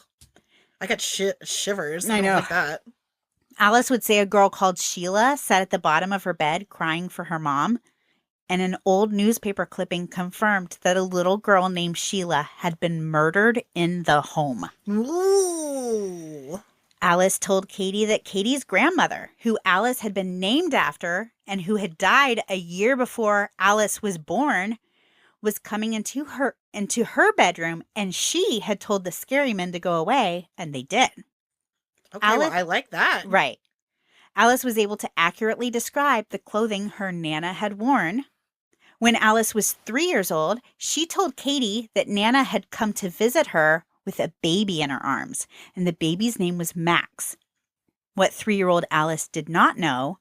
I got shivers. I know. Like that. Alice would say a girl called Sheila sat at the bottom of her bed crying for her mom, and an old newspaper clipping confirmed that a little girl named Sheila had been murdered in the home. Ooh. Alice told Katie that Katie's grandmother, who Alice had been named after and who had died a year before Alice was born, was coming into her bedroom, and she had told the scary men to go away, and they did. Okay, well, I like that. Right. Alice was able to accurately describe the clothing her Nana had worn. When Alice was 3 years old, she told Katie that Nana had come to visit her with a baby in her arms, and the baby's name was Max. What 3-year-old Alice did not know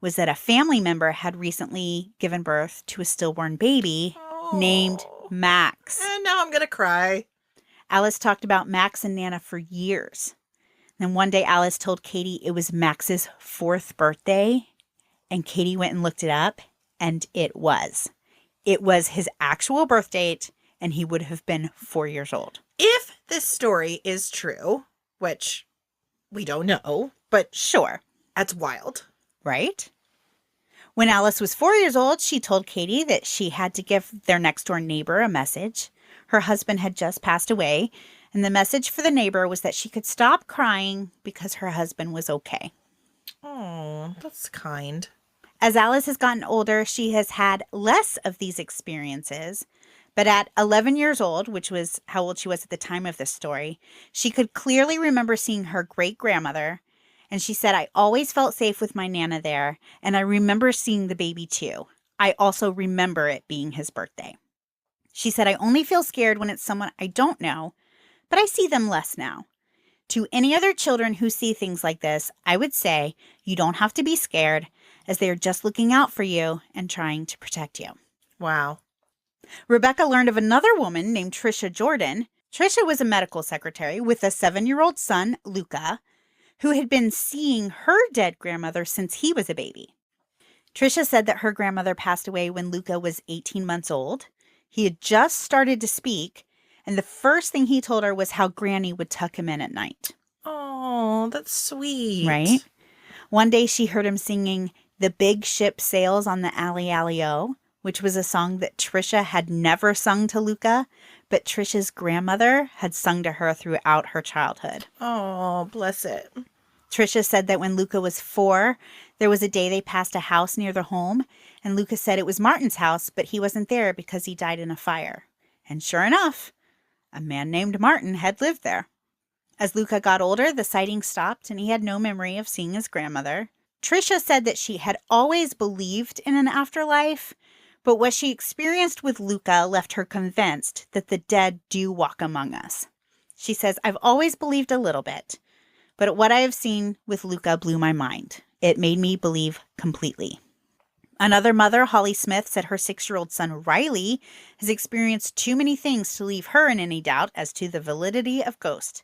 was that a family member had recently given birth to a stillborn baby named Max. And now I'm going to cry. Alice talked about Max and Nana for years. Then one day Alice told Katie it was Max's 4th birthday, and Katie went and looked it up, and it was. It was his actual birth date, and he would have been 4 years old. If this story is true, which we don't know, but sure, that's wild. Right? When Alice was 4 years old, she told Katie that she had to give their next-door neighbor a message. Her husband had just passed away, and the message for the neighbor was that she could stop crying because her husband was okay. Oh, that's kind. As Alice has gotten older, she has had less of these experiences, but at 11 years old, which was how old she was at the time of this story, she could clearly remember seeing her great-grandmother, and she said, "I always felt safe with my Nana there, and I remember seeing the baby too. I also remember it being his birthday." She said, "I only feel scared when it's someone I don't know, but I see them less now." To any other children who see things like this, I would say you don't have to be scared, as they are just looking out for you and trying to protect you. Wow. Rebecca learned of another woman named Trisha Jordan. Trisha was a medical secretary with a 7-year-old son, Luca, who had been seeing her dead grandmother since he was a baby. Trisha said that her grandmother passed away when Luca was 18 months old. He had just started to speak, and the first thing he told her was how Granny would tuck him in at night. Oh, that's sweet. Right? One day she heard him singing "The Big Ship Sails on the Alley Alley-O," which was a song that Trisha had never sung to Luca, but Trisha's grandmother had sung to her throughout her childhood. Oh, bless it. Trisha said that when Luca was 4, there was a day they passed a house near their home, and Luca said it was Martin's house, but he wasn't there because he died in a fire. And sure enough, a man named Martin had lived there. As Luca got older, the sightings stopped, and he had no memory of seeing his grandmother. Trisha said that she had always believed in an afterlife, but what she experienced with Luca left her convinced that the dead do walk among us. She says, "I've always believed a little bit, but what I have seen with Luca blew my mind. It made me believe completely." Another mother, Holly Smith, said her 6-year-old son, Riley, has experienced too many things to leave her in any doubt as to the validity of ghosts.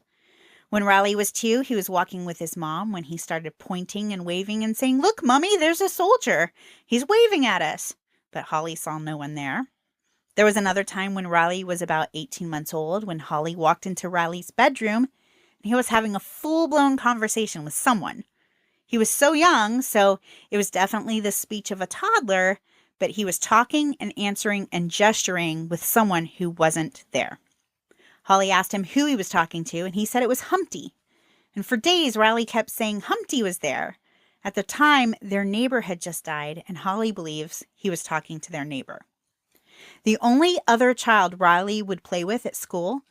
When Riley was 2, he was walking with his mom when he started pointing and waving and saying, "Look, Mommy, there's a soldier. He's waving at us." But Holly saw no one there. There was another time when Riley was about 18 months old when Holly walked into Riley's bedroom and he was having a full-blown conversation with someone. He was so young, so it was definitely the speech of a toddler, but he was talking and answering and gesturing with someone who wasn't there. Holly asked him who he was talking to, and he said it was Humpty. And for days, Riley kept saying Humpty was there. At the time, their neighbor had just died, and Holly believes he was talking to their neighbor. The only other child Riley would play with at school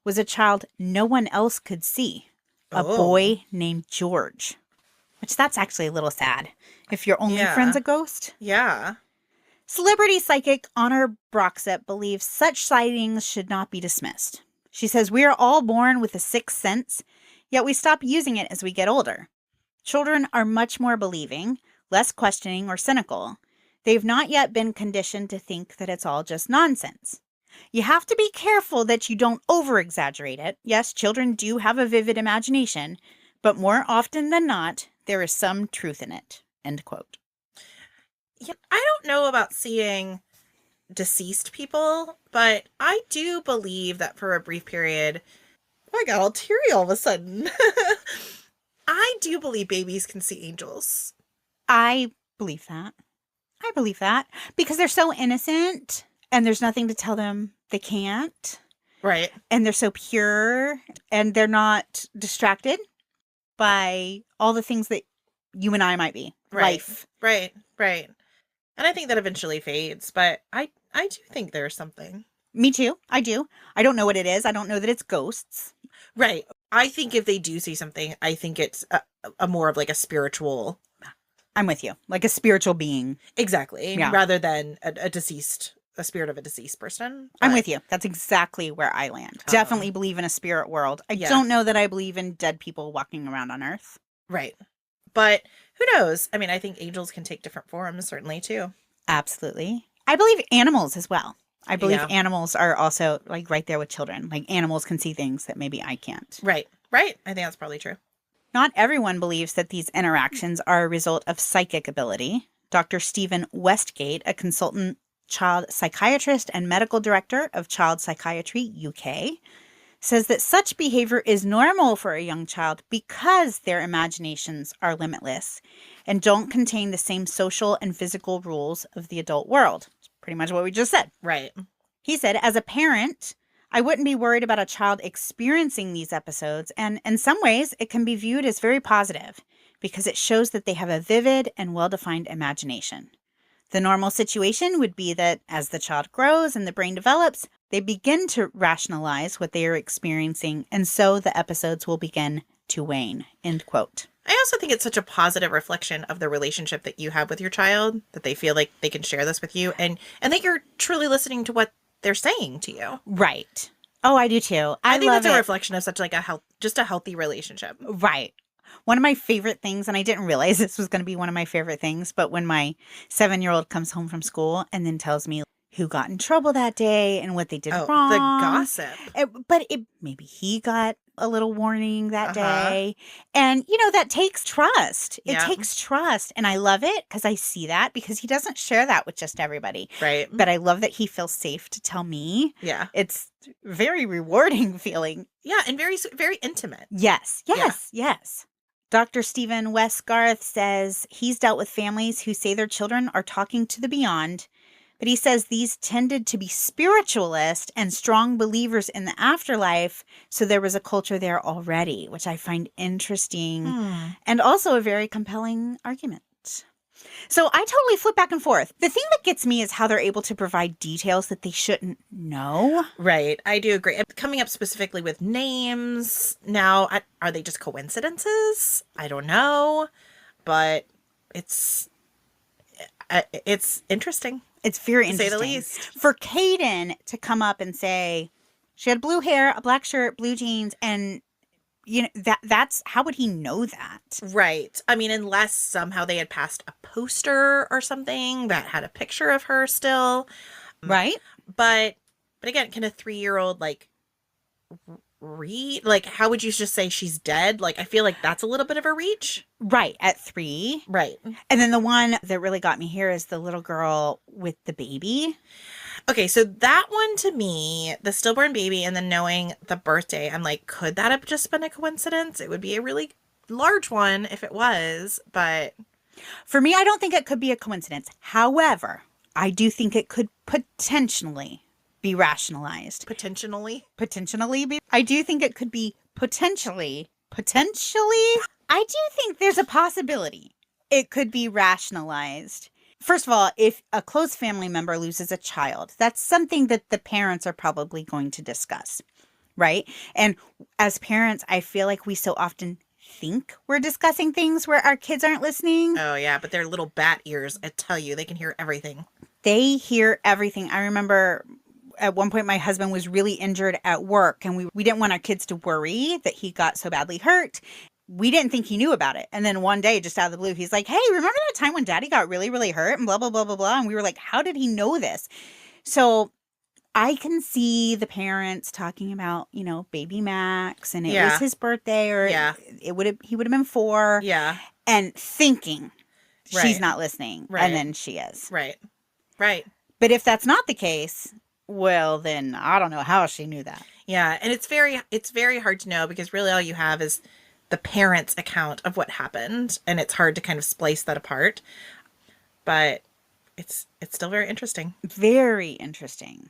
was a child no one else could see, a boy named George. Which that's actually a little sad, if your only friend's a ghost. Yeah. Celebrity psychic Honor Broxett believes such sightings should not be dismissed. She says, "We are all born with a sixth sense, yet we stop using it as we get older. Children are much more believing, less questioning or cynical. They've not yet been conditioned to think that it's all just nonsense. You have to be careful that you don't over-exaggerate it. Yes, children do have a vivid imagination, but more often than not, there is some truth in it." End quote. Yeah, I don't know about seeing deceased people, but I do believe that for a brief period, I got all teary all of a sudden. I do believe babies can see angels. I believe that. I believe that because they're so innocent and there's nothing to tell them they can't. Right. And they're so pure and they're not distracted by all the things that you and I might be. Right. Life. Right. Right. And I think that eventually fades, but I do think there's something. Me too. I do. I don't know what it is. I don't know that it's ghosts. Right. I think if they do see something, I think it's a more of like a spiritual I'm with you. Like a spiritual being. Exactly. Yeah. Rather than a spirit of a deceased person. I'm But- with you. That's exactly where I land. Definitely believe in a spirit world. I Yeah. don't know that I believe in dead people walking around on Earth. Right. But who knows? I mean, I think angels can take different forms, certainly, too. Absolutely. I believe animals as well. I believe Yeah. animals are also like right there with children. Like animals can see things that maybe I can't. Right. Right. I think that's probably true. Not everyone believes that these interactions are a result of psychic ability. Dr. Stephen Westgate, a consultant child psychiatrist and medical director of Child Psychiatry UK, says that such behavior is normal for a young child because their imaginations are limitless and don't contain the same social and physical rules of the adult world. It's pretty much what we just said. Right. He said, as a parent, I wouldn't be worried about a child experiencing these episodes, and in some ways, it can be viewed as very positive because it shows that they have a vivid and well-defined imagination. The normal situation would be that as the child grows and the brain develops, they begin to rationalize what they are experiencing, and so the episodes will begin to wane, end quote. I also think it's such a positive reflection of the relationship that you have with your child, that they feel like they can share this with you and that you're truly listening to what they're saying to you. Right. Oh, I do too. I think love that's a it. reflection of such like just a healthy relationship. Right. One of my favorite things, and I didn't realize this was going to be one of my favorite things, but when my 7-year-old comes home from school and then tells me who got in trouble that day and what they did wrong. The gossip. Maybe he got a little warning that Uh-huh. day. And, that takes trust. It Yeah. takes trust. And I love it because I see that because he doesn't share that with just everybody. Right. But I love that he feels safe to tell me. Yeah. It's very rewarding feeling. Yeah. And very, very intimate. Yes. Dr. Stephen Westgarth says he's dealt with families who say their children are talking to the beyond, but he says these tended to be spiritualists and strong believers in the afterlife, so there was a culture there already, which I find interesting and also a very compelling argument. So I totally flip back and forth. The thing that gets me is how they're able to provide details that they shouldn't know. Right. I do agree. Coming up specifically with names now, are they just coincidences? I don't know, but it's interesting. It's very To interesting. say the least. For Kaden to come up and say she had blue hair, a black shirt, blue jeans, and that's how would he know that? Right. I mean, unless somehow they had passed a poster or something that had a picture of her still. Right? But again, can a 3-year-old read? Like, how would you just say she's dead? Like, I feel like that's a little bit of a reach. Right, at 3. Right. And then the one that really got me here is the little girl with the baby. Okay, so that one to me, the stillborn baby and then knowing the birthday, I'm like, could that have just been a coincidence? It would be a really large one if it was, but... For me, I don't think it could be a coincidence. However, I do think it could potentially be rationalized. Potentially? I do think it could be potentially. I do think there's a possibility it could be rationalized. First of all, if a close family member loses a child, that's something that the parents are probably going to discuss, right? And as parents, I feel like we so often think we're discussing things where our kids aren't listening. Oh, yeah, but they're little bat ears. I tell you, they can hear everything. They hear everything. I remember at one point my husband was really injured at work, and we didn't want our kids to worry that he got so badly hurt. We didn't think he knew about it. And then one day, just out of the blue, he's like, hey, remember that time when Daddy got really, really hurt and blah, blah, blah, blah, blah. And we were like, how did he know this? So I can see the parents talking about, baby Max, and it was his birthday, or he would have been 4. Yeah. And thinking she's Right. not listening. Right. And then she is. Right. But if that's not the case, well, then I don't know how she knew that. Yeah, and it's very hard to know because really all you have is the parents' account of what happened, and it's hard to kind of splice that apart. But it's still very interesting. Very interesting.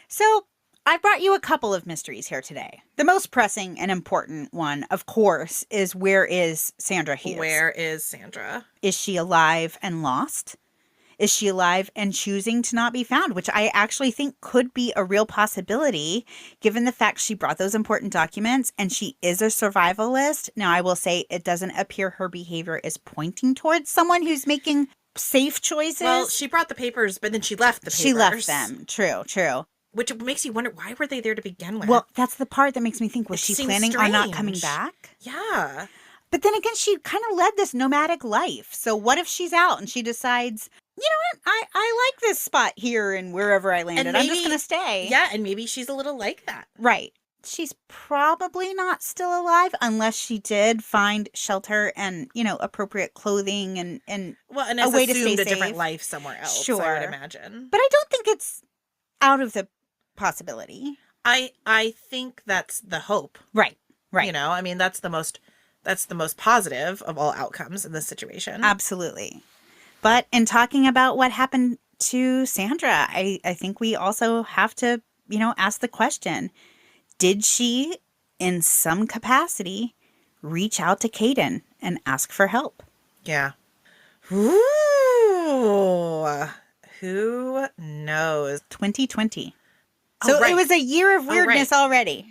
So I brought you a couple of mysteries here today. The most pressing and important one, of course, is where is Sandra Hughes? Where is Sandra? Is she alive and lost? Is she alive and choosing to not be found? Which I actually think could be a real possibility, given the fact she brought those important documents and she is a survivalist. Now, I will say it doesn't appear her behavior is pointing towards someone who's making safe choices. Well, she brought the papers, but then she left the papers. She left them. True, true. Which makes you wonder, why were they there to begin with? Well, that's the part that makes me think, was she planning on not coming back? Yeah. But then again, she kind of led this nomadic life. So what if she's out and she decides, you know what, I like this spot here and wherever I landed. I'm just going to stay. Yeah, and maybe she's a little like that. Right. She's probably not still alive unless she did find shelter and, appropriate clothing and a way to stay safe. A different life somewhere else, sure. I would imagine. But I don't think it's out of the possibility. I think that's the hope. Right. I mean, that's the most positive of all outcomes in this situation. Absolutely. But in talking about what happened to Sandra, I think we also have to, ask the question, did she, in some capacity, reach out to Caden and ask for help? Yeah. Ooh. Who knows? 2020. So It was a year of weirdness already.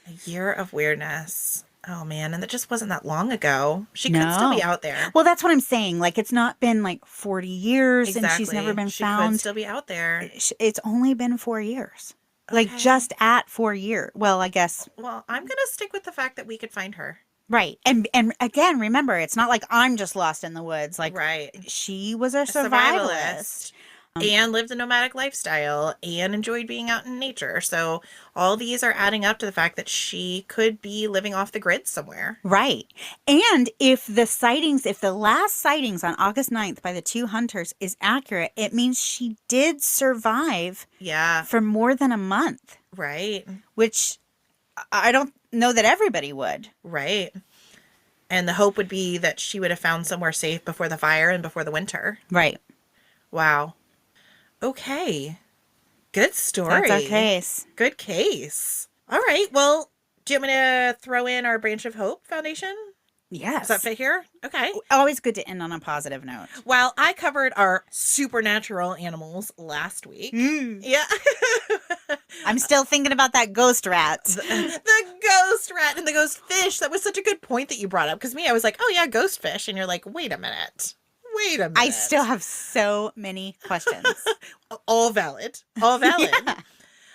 A year of weirdness. Oh, man. And that just wasn't that long ago. She could still be out there. Well, that's what I'm saying. Like, it's not been 40 years and she's never been found. She could still be out there. It's only been 4 years. Okay. Just at 4 years. Well, I guess. Well, I'm going to stick with the fact that we could find her. Right. And again, remember, it's not like I'm just lost in the woods. Right. She was a survivalist. And lived a nomadic lifestyle and enjoyed being out in nature. So all these are adding up to the fact that she could be living off the grid somewhere. Right. And if the last sightings on August 9th by the two hunters is accurate, it means she did survive for more than a month. Right. Which I don't know that everybody would. Right. And the hope would be that she would have found somewhere safe before the fire and before the winter. Right. Wow. Okay. Good story. That's our case. Good case. All right. Well, do you want me to throw in our Branch of Hope Foundation? Yes. Does that fit here? Okay. Always good to end on a positive note. Well, I covered our supernatural animals last week. Yeah. I'm still thinking about that ghost rat. The ghost rat and the ghost fish. That was such a good point that you brought up. Because I was like, oh yeah, ghost fish. And you're like, wait a minute. I still have so many questions. All valid. All valid. Yeah.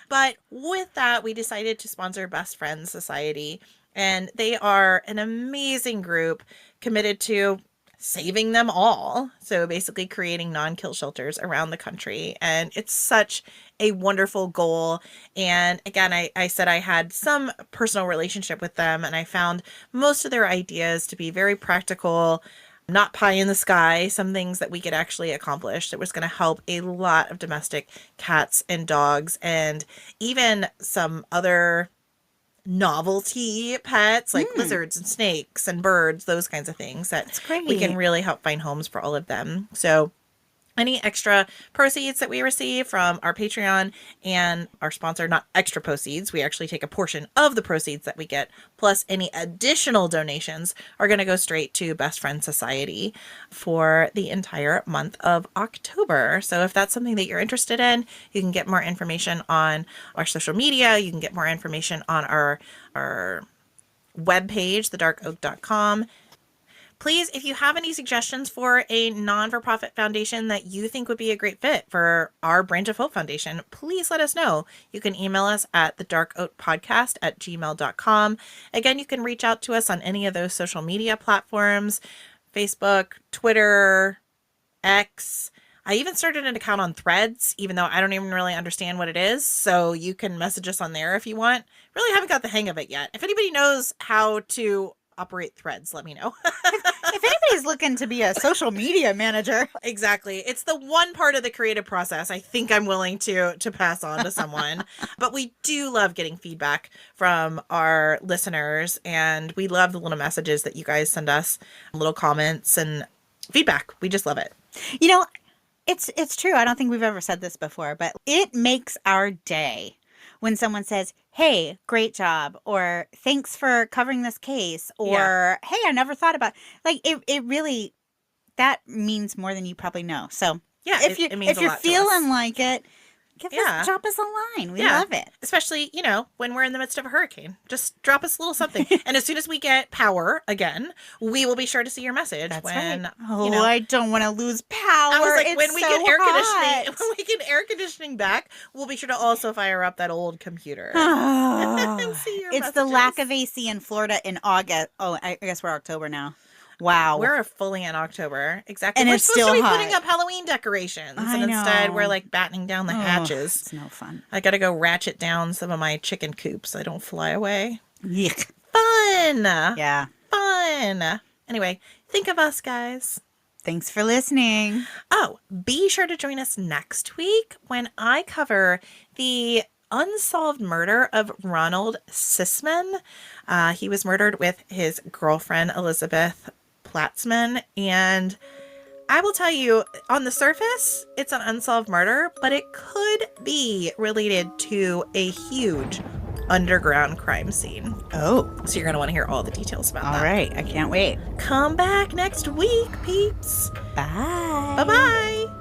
But with that, we decided to sponsor Best Friends Society. And they are an amazing group committed to saving them all. So basically creating non-kill shelters around the country. And it's such a wonderful goal. And again, I said I had some personal relationship with them. And I found most of their ideas to be very practical, not pie in the sky, some things that we could actually accomplish that was going to help a lot of domestic cats and dogs and even some other novelty pets like lizards and snakes and birds, those kinds of things that we can really help find homes for all of them. So any extra proceeds that we receive from our Patreon and our sponsor, not extra proceeds, we actually take a portion of the proceeds that we get, plus any additional donations are going to go straight to Best Friend Society for the entire month of October. So if that's something that you're interested in, you can get more information on our social media. You can get more information on our webpage, thedarkoak.com. Please, if you have any suggestions for a non-for-profit foundation that you think would be a great fit for our Branch of Hope Foundation, please let us know. You can email us at thedarkoakpodcast@gmail.com. Again, you can reach out to us on any of those social media platforms, Facebook, Twitter, X. I even started an account on Threads, even though I don't even really understand what it is. So you can message us on there if you want. Really haven't got the hang of it yet. If anybody knows how to operate Threads, let me know. If anybody's looking to be a social media manager. Exactly. It's the one part of the creative process I think I'm willing to pass on to someone. But we do love getting feedback from our listeners, and we love the little messages that you guys send us, little comments and feedback. We just love it. It's true. I don't think we've ever said this before, but it makes our day when someone says, hey, great job, or thanks for covering this case, or hey, I never thought about, it really, that means more than you probably know. So Yeah, if it means if a you're lot to us. feeling like it, drop us a line. We love it. Especially, when we're in the midst of a hurricane. Just drop us a little something. And as soon as we get power again, we will be sure to see your message. That's when, right. Oh, I don't want to lose power. I was like, it's when we so get air hot. conditioning, when we get air conditioning back, we'll be sure to also fire up that old computer. And see your it's the lack messages. of AC in Florida in August. Oh, I guess we're October now. Wow. We're fully in October. Exactly. And we're it's supposed still to be hot. putting up Halloween decorations. I and instead know. we're like battening down the hatches. It's no fun. I gotta go ratchet down some of my chicken coops so I don't fly away. Yuck. Fun. Yeah. Fun. Anyway, think of us, guys. Thanks for listening. Oh, be sure to join us next week when I cover the unsolved murder of Ronald Sisman. He was murdered with his girlfriend, Elizabeth Platzman. And I will tell you, on the surface, it's an unsolved murder, but it could be related to a huge underground crime scene. Oh. So you're going to want to hear all the details about that. All right. I can't wait. Come back next week, peeps. Bye. Bye-bye.